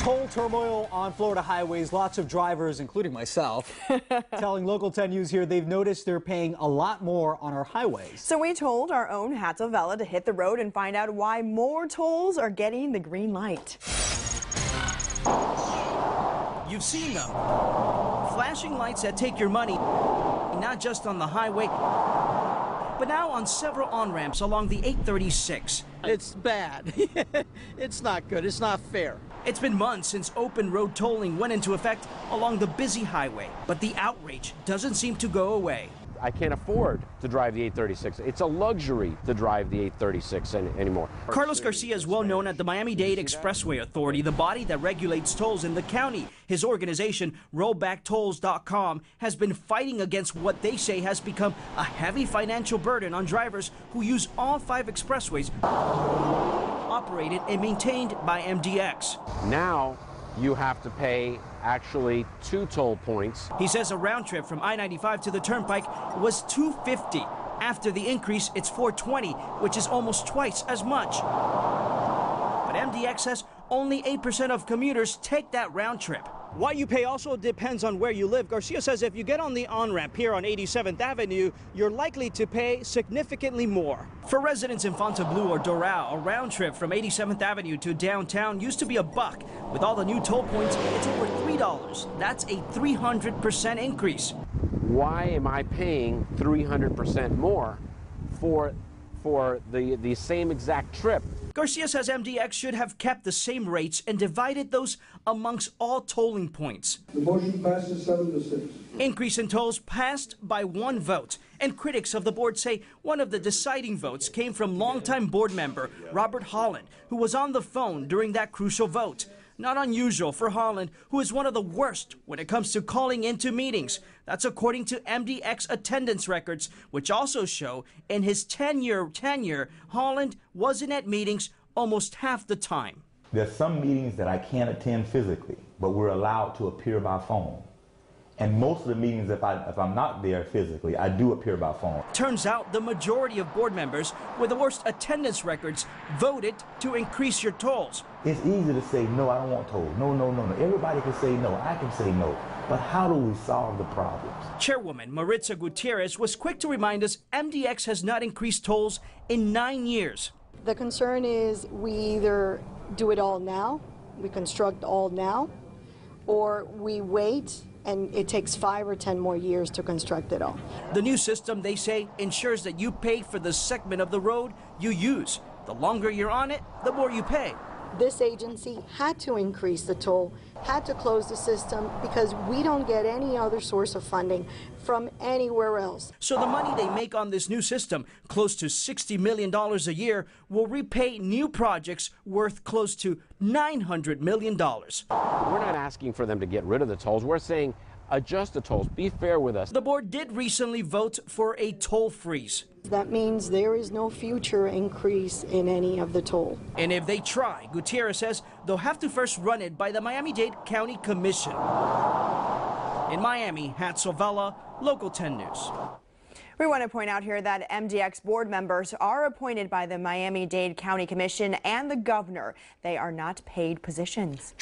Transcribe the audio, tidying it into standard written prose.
Toll turmoil on Florida highways. Lots of drivers, including myself, telling Local 10 News here they've noticed they're paying a lot more on our highways. So we told our own Hatzel Vela to hit the road and find out why more tolls are getting the green light. You've seen them. Flashing lights that take your money, not just on the highway, but now on several on-ramps along the 836. It's bad. It's not good. It's not fair. It's been months since open road tolling went into effect along the busy highway, but the outrage doesn't seem to go away. I can't afford to drive the 836. It's a luxury to drive the 836 anymore. Carlos Garcia is well known at the Miami-Dade Expressway Authority, the body that regulates tolls in the county. His organization, RollbackTolls.com, has been fighting against what they say has become a heavy financial burden on drivers who use all 5 expressways operated and maintained by MDX. Now you have to pay actually 2 toll points. He says a round trip from I-95 to the Turnpike was $250. After the increase, it's $420, which is almost twice as much. But MDX says only 8% of commuters take that round trip. What you pay also depends on where you live. Garcia says if you get on the on-ramp here on 87th Avenue, you're likely to pay significantly more. For residents in Fontainebleau or Doral, a round trip from 87th Avenue to downtown used to be $1. With all the new toll points, it's over $3. That's a 300% increase. Why am I paying 300% more for the same exact trip? Garcia says MDX should have kept the same rates and divided those amongst all tolling points. The motion passes 7-6. Increase in tolls passed by 1 vote. And critics of the board say one of the deciding votes came from longtime board member Robert Holland, who was on the phone during that crucial vote. Not unusual for Holland, who is one of the worst when it comes to calling into meetings. That's according to MDX attendance records, which also show in his 10-year tenure, Holland wasn't at meetings almost half the time. There's some meetings that I can't attend physically, but we're allowed to appear by phone. And most of the meetings, if I'm not there physically, I do appear by phone. Turns out the majority of board members with the worst attendance records voted to increase your tolls. It's easy to say, no, I don't want tolls. No, no, no, no. Everybody can say no. I can say no. But how do we solve the problems? Chairwoman Maritza Gutierrez was quick to remind us MDX has not increased tolls in 9 years. The concern is we either do it all now, we construct all now, or we wait and it takes 5 or 10 more years to construct it all. The new system, they say, ensures that you pay for the segment of the road you use. The longer you're on it, the more you pay. This agency had to increase the toll, had to close the system because we don't get any other source of funding from anywhere else. So the money they make on this new system, close to $60 million a year, will repay new projects worth close to $900 million. We're not asking for them to get rid of the tolls. We're saying adjust the tolls. Be fair with us. The board did recently vote for a toll freeze. That means there is no future increase in any of the toll. And if they try, Gutierrez says they'll have to first run it by the Miami-Dade County Commission. In Miami, Hatzel Vela, Local 10 News. We want to point out here that MDX board members are appointed by the Miami-Dade County Commission and the governor. They are not paid positions.